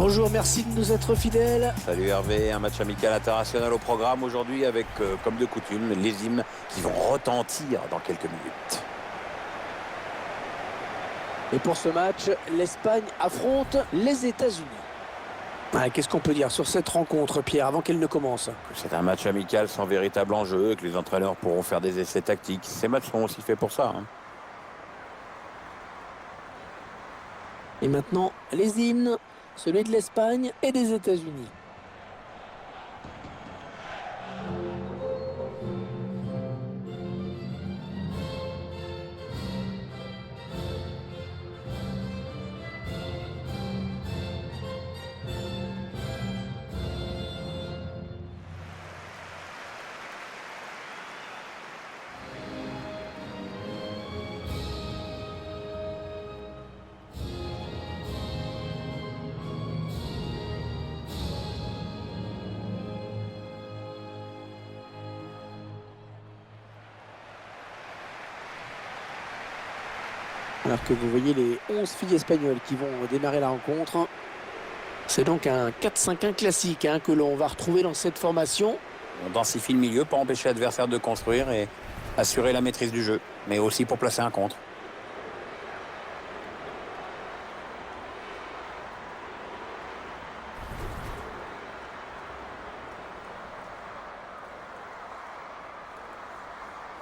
Bonjour, merci de nous être fidèles. Salut Hervé, un match amical international au programme aujourd'hui avec, comme de coutume, les hymnes qui vont retentir dans quelques minutes. Et pour ce match, l'Espagne affronte les États-Unis. Qu'est-ce qu'on peut dire sur cette rencontre, Pierre, avant qu'elle ne commence? C'est un match amical sans véritable enjeu, que les entraîneurs pourront faire des essais tactiques. Ces matchs sont aussi faits pour ça. Et maintenant, les hymnes, celui de l'Espagne et des États-Unis. Alors que vous voyez les 11 filles espagnoles qui vont démarrer la rencontre. C'est donc un 4-5-1 classique que l'on va retrouver dans cette formation. On densifie le milieu pour empêcher l'adversaire de construire et assurer la maîtrise du jeu, mais aussi pour placer un contre.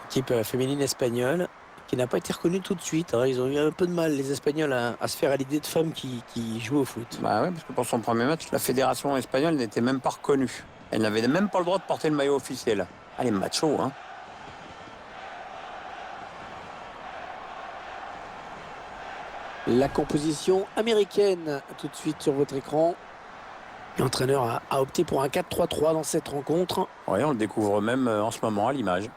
Équipe féminine espagnole qui n'a pas été reconnue tout de suite. Ils ont eu un peu de mal, les Espagnols, à se faire à l'idée de femmes qui jouent au foot. Bah ouais, parce que pour son premier match, la fédération espagnole n'était même pas reconnue. Elle n'avait même pas le droit de porter le maillot officiel. Ah, les machos, hein. La composition américaine, tout de suite sur votre écran. L'entraîneur a opté pour un 4-3-3 dans cette rencontre. Oui, on le découvre même en ce moment à l'image.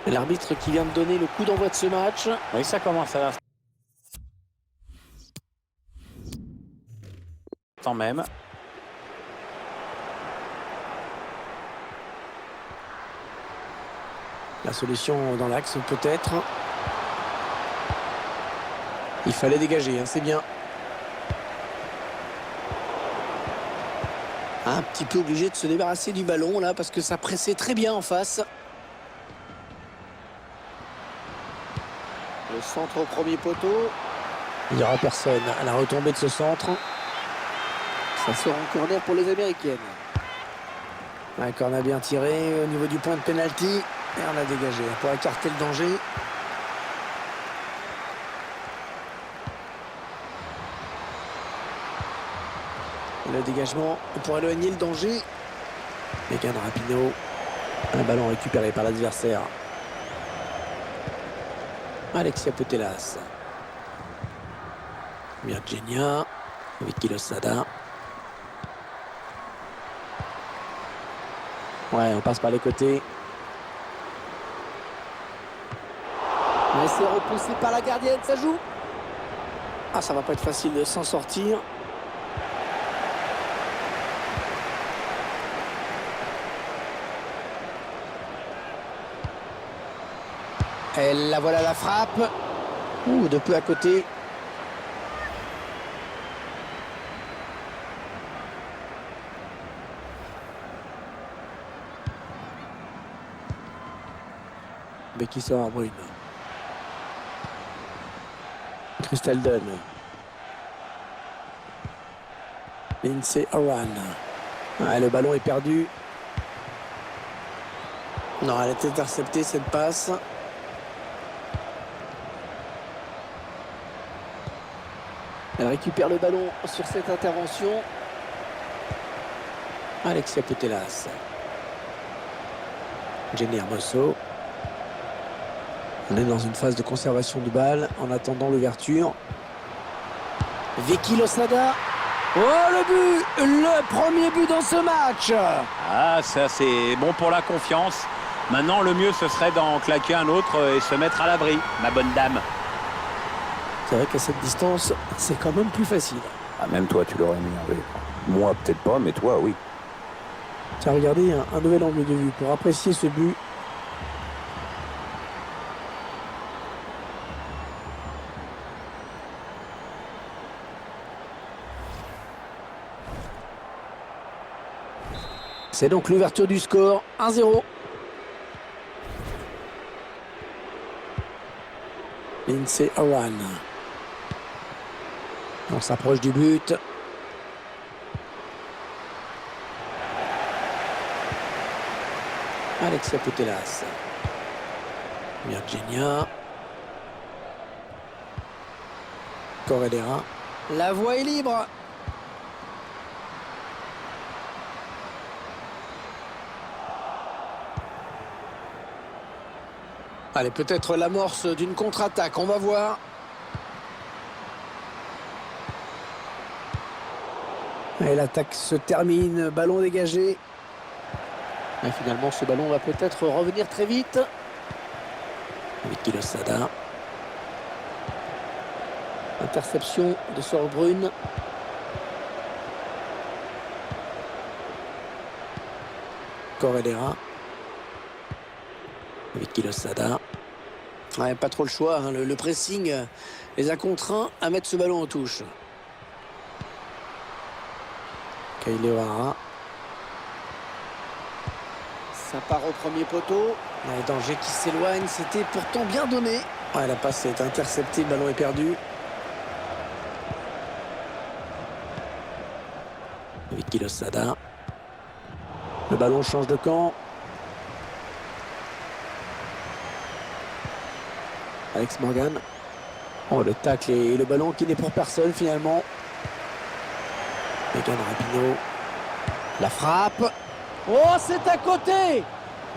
L'arbitre qui vient de donner le coup d'envoi de ce match. Oui, ça commence à l'instant même. La solution dans l'axe peut-être. Il fallait dégager, c'est bien. Un petit peu obligé de se débarrasser du ballon là parce que ça pressait très bien en face. Le centre au premier poteau. Il n'y aura personne à la retombée de ce centre. Ça sort en corner pour les Américaines. Un corner bien tiré au niveau du point de pénalty. Et on a dégagé pour écarter le danger. Le dégagement pour éloigner le danger. Megan Rapinoe. Un ballon récupéré par l'adversaire. Alexia Putellas. Virginia. Vicky Losada. Ouais, on passe par les côtés. Mais c'est repoussé par la gardienne, ça joue. Ah, ça va pas être facile de s'en sortir. Et la voilà la frappe. Ouh, de peu à côté. Becky Sauerbrunn. Crystal Dunn. Lindsay Oran. Le ballon est perdu. Non, elle est interceptée cette passe. Elle récupère le ballon sur cette intervention. Alexia Putellas. Jenny Hermoso. On est dans une phase de conservation de balle en attendant l'ouverture. Vicky Losada. Oh, le but! Le premier but dans ce match! Ah, ça c'est bon pour la confiance. Maintenant, le mieux, ce serait d'en claquer un autre et se mettre à l'abri, ma bonne dame. C'est vrai qu'à cette distance, c'est quand même plus facile. Ah, même toi, tu l'aurais mis. Moi, peut-être pas, mais toi, oui. Tiens, regardez un nouvel angle de vue pour apprécier ce but. C'est donc l'ouverture du score, 1-0. Lindsey Horan. On s'approche du but. Alexia Putellas. Virginia. Corredera. La voie est libre. Allez, peut-être l'amorce d'une contre-attaque, on va voir. Et l'attaque se termine, ballon dégagé. Et finalement, ce ballon va peut-être revenir très vite. Vicky Losada. Interception de Sorbrunn. Corredera. Vicky Losada. Ouais, pas trop le choix, hein. Le pressing les a contraints à mettre ce ballon en touche. Kylie O'Hara. Ça part au premier poteau. Un danger qui s'éloigne, c'était pourtant bien donné. Ouais, la passe est interceptée, le ballon est perdu. Vicky Losada. Le ballon change de camp. Alex Morgan. Oh, le tacle et le ballon qui n'est pour personne finalement. Megan Rapinoe. La frappe. Oh, c'est à côté.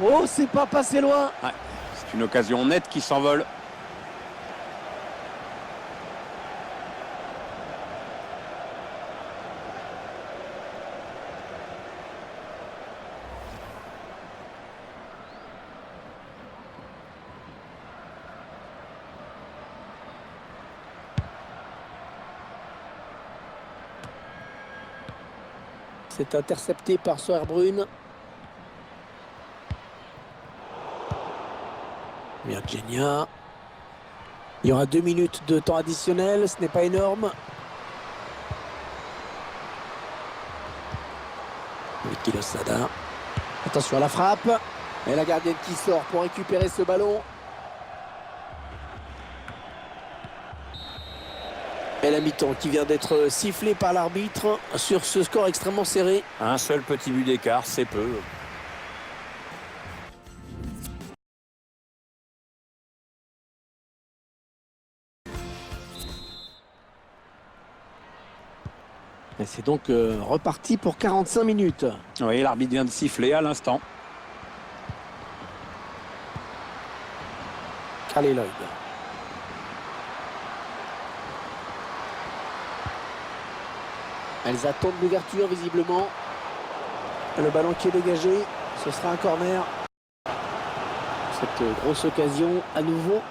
Oh, c'est pas passé loin. Ouais, c'est une occasion nette qui s'envole. C'est intercepté par Sorbrunn. Virginia. Il y aura 2 minutes de temps additionnel, ce n'est pas énorme. Vicky Losada. Attention à la frappe. Et la gardienne qui sort pour récupérer ce ballon. Et la mi-temps qui vient d'être sifflée par l'arbitre sur ce score extrêmement serré. Un seul petit but d'écart, c'est peu. Et c'est donc reparti pour 45 minutes. Oui, l'arbitre vient de siffler à l'instant. Carly Lloyd. Elles attendent l'ouverture visiblement. Le ballon qui est dégagé, ce sera un corner. Cette grosse occasion à nouveau.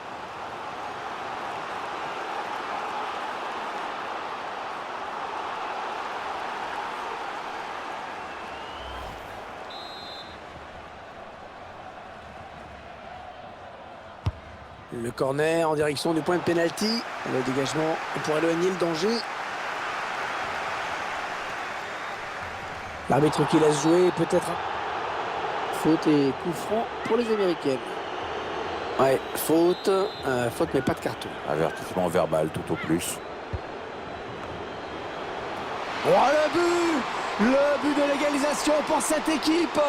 Le corner en direction du point de pénalty. Le dégagement pour éloigner le danger. L'arbitre qui laisse jouer, peut-être faute et coup franc pour les Américaines. Ouais, faute mais pas de carton. Avertissement verbal tout au plus. Oh, le but de l'égalisation pour cette équipe.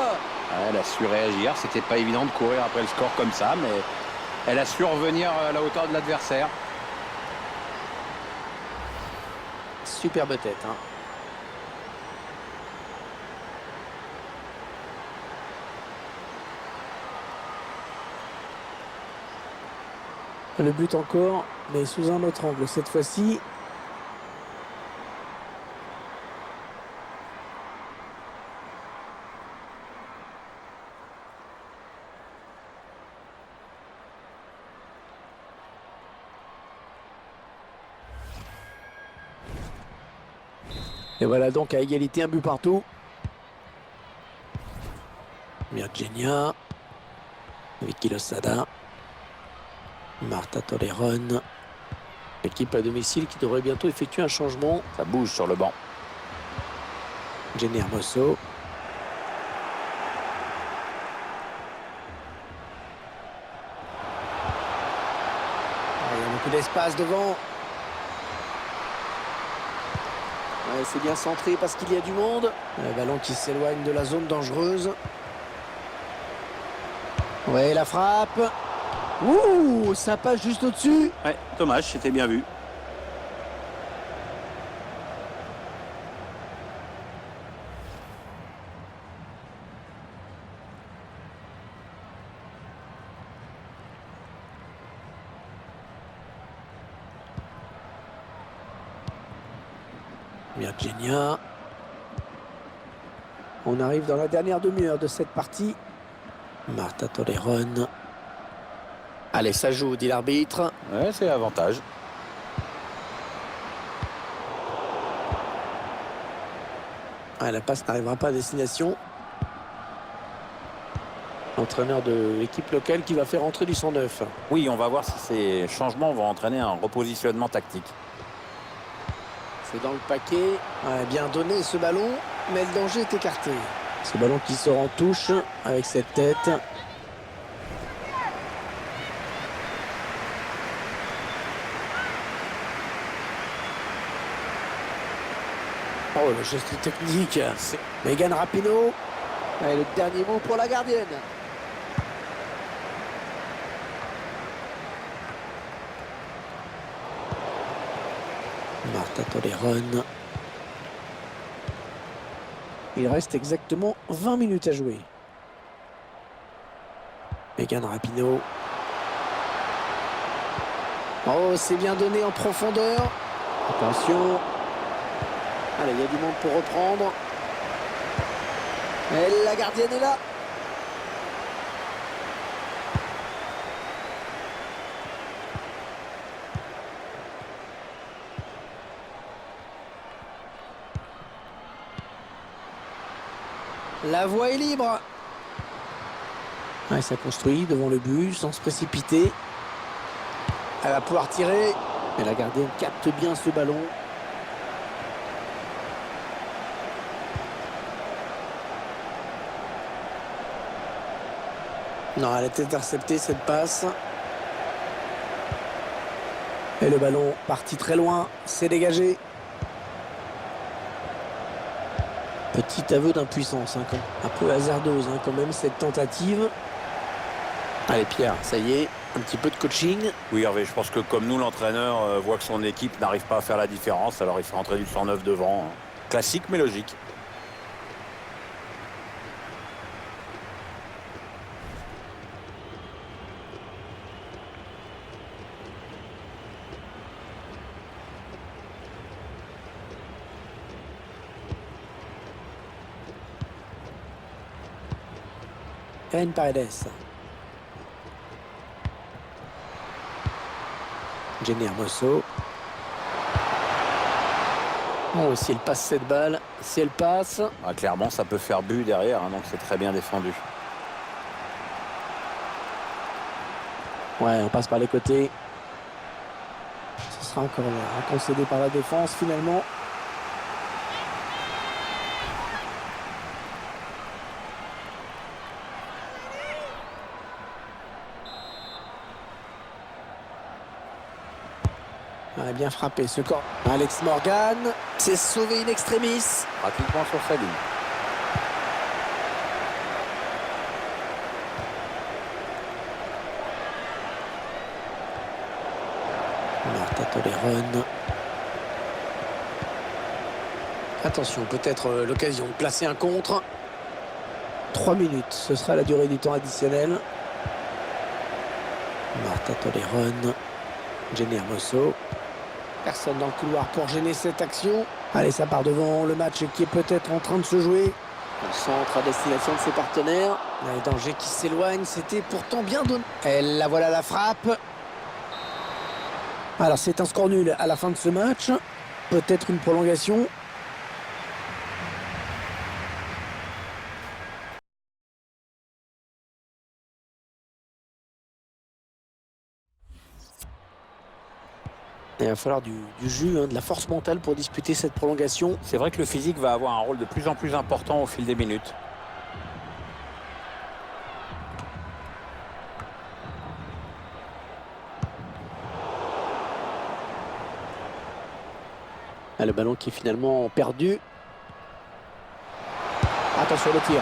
Elle a su réagir, c'était pas évident de courir après le score comme ça, mais elle a su revenir à la hauteur de l'adversaire. Superbe tête, hein. Le but encore, mais sous un autre angle cette fois-ci. Et voilà donc à égalité, un but partout. Virginia. Vicky Losada. Marta Toleron. L'équipe à domicile qui devrait bientôt effectuer un changement. Ça bouge sur le banc. Jenny Hermoso. Il y a beaucoup d'espace devant. Ouais, c'est bien centré parce qu'il y a du monde. Le ballon qui s'éloigne de la zone dangereuse. Ouais, la frappe. Ouh, ça passe juste au-dessus. Ouais, dommage, c'était bien vu. Virginia. On arrive dans la dernière demi-heure de cette partie. Marta Toleron. Allez, ça joue, dit l'arbitre. Ouais, c'est avantage. Ah, la passe n'arrivera pas à destination. L'entraîneur de l'équipe locale qui va faire entrer du 109. Oui, on va voir si ces changements vont entraîner un repositionnement tactique. C'est dans le paquet. Ouais, bien donné ce ballon, mais le danger est écarté. Ce ballon qui sort en touche avec cette tête. Oh, le geste technique. Megan Rapinoe. Et le dernier mot pour la gardienne. Marta Toleron. Il reste exactement 20 minutes à jouer. Megan Rapinoe. Oh, c'est bien donné en profondeur. Attention. Allez, il y a du monde pour reprendre. Et la gardienne est là. La voie est libre. Ouais, ça construit devant le but sans se précipiter. Elle va pouvoir tirer. Et la gardienne capte bien ce ballon. Non, elle est interceptée cette passe. Et le ballon parti très loin. C'est dégagé. Petit aveu d'impuissance, hein, un peu hasardeuse hein, quand même cette tentative. Allez Pierre, ça y est, un petit peu de coaching. Oui Hervé, je pense que comme nous, l'entraîneur voit que son équipe n'arrive pas à faire la différence, alors il fait entrer du 109 devant. Classique mais logique. Karen Paredes. Jenny Hermoso. Oh, si elle passe cette balle, si elle passe. Ah, clairement, ça peut faire but derrière, hein, donc c'est très bien défendu. Ouais, on passe par les côtés. Ce sera encore concédé par la défense finalement. Elle a bien frappé ce corps. Alex Morgan s'est sauvé in extremis. Pratiquement sur sa ligne. Marta Toleron. Attention, peut-être l'occasion de placer un contre. 3 minutes, ce sera la durée du temps additionnel. Marta Toleron. Jenny Hermoso. Personne dans le couloir pour gêner cette action. Allez, ça part devant le match qui est peut-être en train de se jouer. Le centre à destination de ses partenaires. Le danger qui s'éloigne, c'était pourtant bien donné. Et la voilà la frappe. Alors c'est un score nul à la fin de ce match. Peut-être une prolongation. Il va falloir du jus, hein, de la force mentale pour disputer cette prolongation. C'est vrai que le physique va avoir un rôle de plus en plus important au fil des minutes. Ah, le ballon qui est finalement perdu. Attention le tir.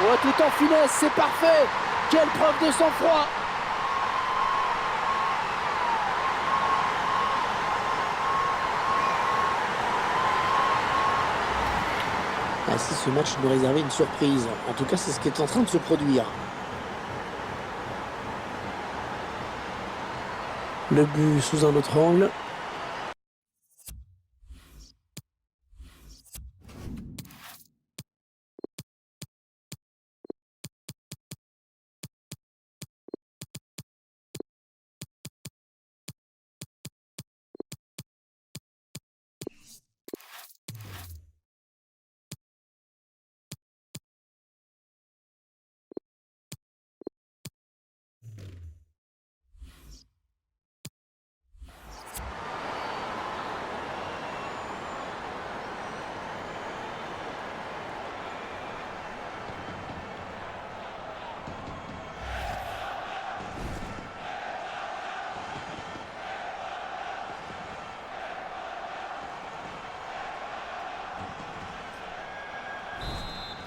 Oh, tout en finesse, c'est parfait. Quelle preuve de sang-froid. Ah, si ce match nous réservait une surprise. En tout cas, c'est ce qui est en train de se produire. Le but sous un autre angle.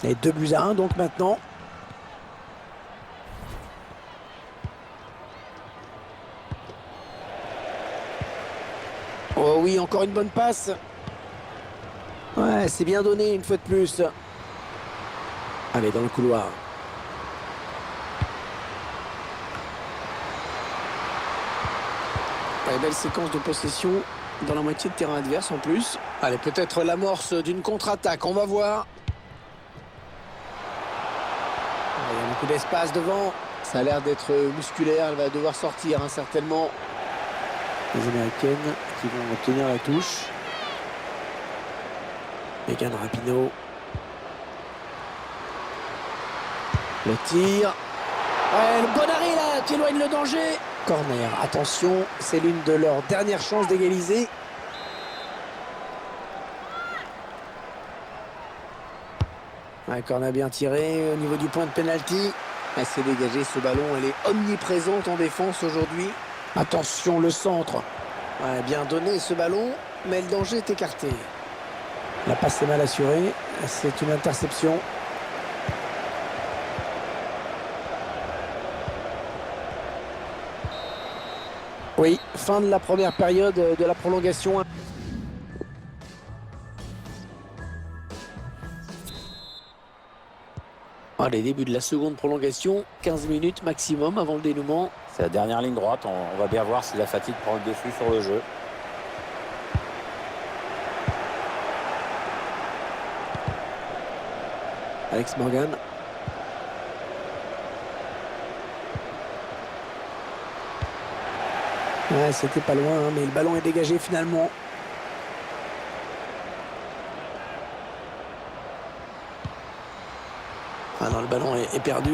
Et 2-1 donc maintenant. Oh oui, encore une bonne passe. Ouais, c'est bien donné une fois de plus. Allez, dans le couloir. Allez, belle séquence de possession dans la moitié de terrain adverse en plus. Allez, peut-être l'amorce d'une contre-attaque, on va voir. Il y a beaucoup d'espace devant. Ça a l'air d'être musculaire. Elle va devoir sortir, hein, certainement. Les Américaines qui vont obtenir la touche. Megan Rapinoe. Le tir. Ouais, le bon arrêt là qui éloigne le danger. Corner. Attention, c'est l'une de leurs dernières chances d'égaliser. Un corner bien tiré au niveau du point de pénalty. Elle s'est dégagée ce ballon. Elle est omniprésente en défense aujourd'hui. Attention le centre. Ouais, bien donné ce ballon, mais le danger est écarté. La passe est mal assurée. C'est une interception. Oui, fin de la première période de la prolongation. Les débuts de la seconde prolongation, 15 minutes maximum avant le dénouement. C'est la dernière ligne droite, on va bien voir si la fatigue prend le dessus sur le jeu. Alex Morgan. Ouais, c'était pas loin, hein, mais le ballon est dégagé finalement. Ah non, le ballon est perdu.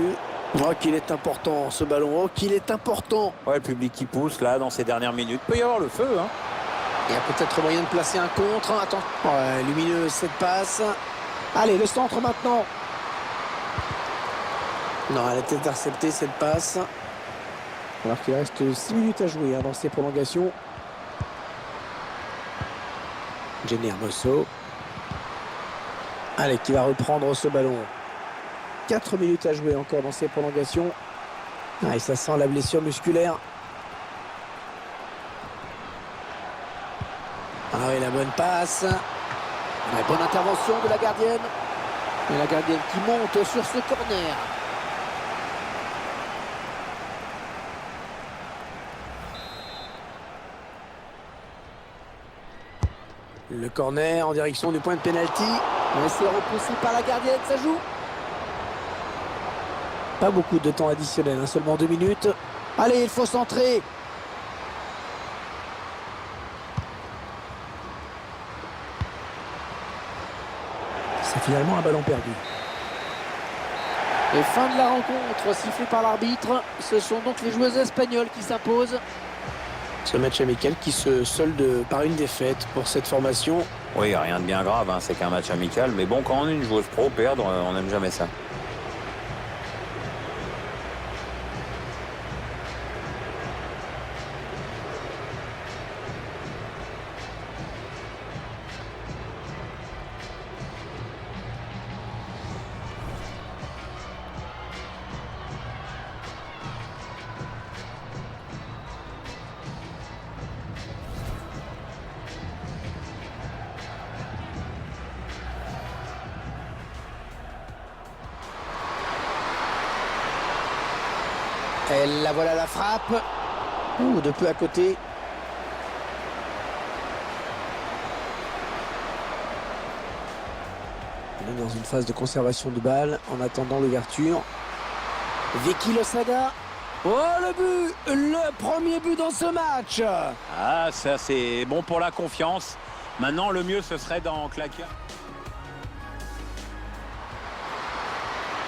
Oh, qu'il est important ce ballon. Oh, qu'il est important. Ouais, le public qui pousse là dans ces dernières minutes. Il peut y avoir le feu, hein. Il y a peut-être moyen de placer un contre. Attends. Ouais, lumineuse cette passe. Allez, le centre maintenant. Non, elle est interceptée cette passe. Alors qu'il reste 6 minutes à jouer, hein, dans ces prolongations. Jenny Hermoso. Allez, qui va reprendre ce ballon. 4 minutes à jouer encore dans ces prolongations. Ah, et ça sent la blessure musculaire. Ah oui, la bonne passe. La bonne intervention de la gardienne. Et la gardienne qui monte sur ce corner. Le corner en direction du point de pénalty. Mais c'est repoussé par la gardienne, ça joue. Pas beaucoup de temps additionnel, hein, seulement 2 minutes. Allez, il faut centrer. C'est finalement un ballon perdu. Et fin de la rencontre, sifflée par l'arbitre. Ce sont donc les joueuses espagnoles qui s'imposent. Ce match amical qui se solde par une défaite pour cette formation. Oui, rien de bien grave, hein, c'est qu'un match amical. Mais bon, quand on est une joueuse pro, perdre, on n'aime jamais ça. Et la voilà la frappe. Ouh, de peu à côté. On est dans une phase de conservation de balle en attendant l'ouverture. Vicky Losada. Oh, le but! Le premier but dans ce match! Ah, ça c'est bon pour la confiance. Maintenant, le mieux, ce serait d'en claquer.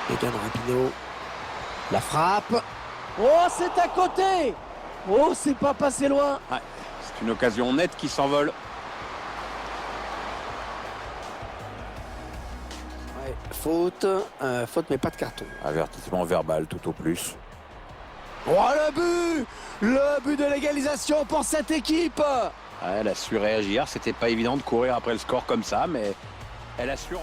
Megan Rapinoe. La frappe. Oh, c'est à côté! Oh, c'est pas passé loin. Ouais, c'est une occasion nette qui s'envole. Ouais, faute. Faute, mais pas de carton. Avertissement verbal tout au plus. Oh, le but! Le but de l'égalisation pour cette équipe! Ouais, elle a su réagir. C'était pas évident de courir après le score comme ça, mais elle a su.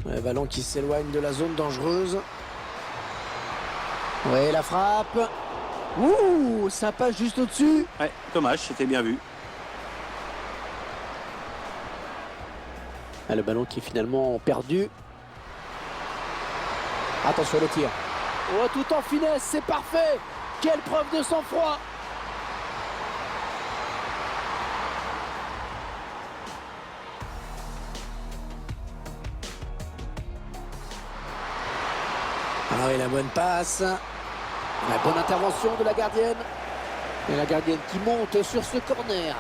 Le ballon qui s'éloigne de la zone dangereuse. Oui, la frappe. Ouh, ça passe juste au-dessus. Ouais, dommage, c'était bien vu. Ah, le ballon qui est finalement perdu. Attention le tir. Oh, tout en finesse, c'est parfait. Quelle preuve de sang-froid. Ah oui, la bonne passe. La bonne intervention de la gardienne. Et la gardienne qui monte sur ce corner.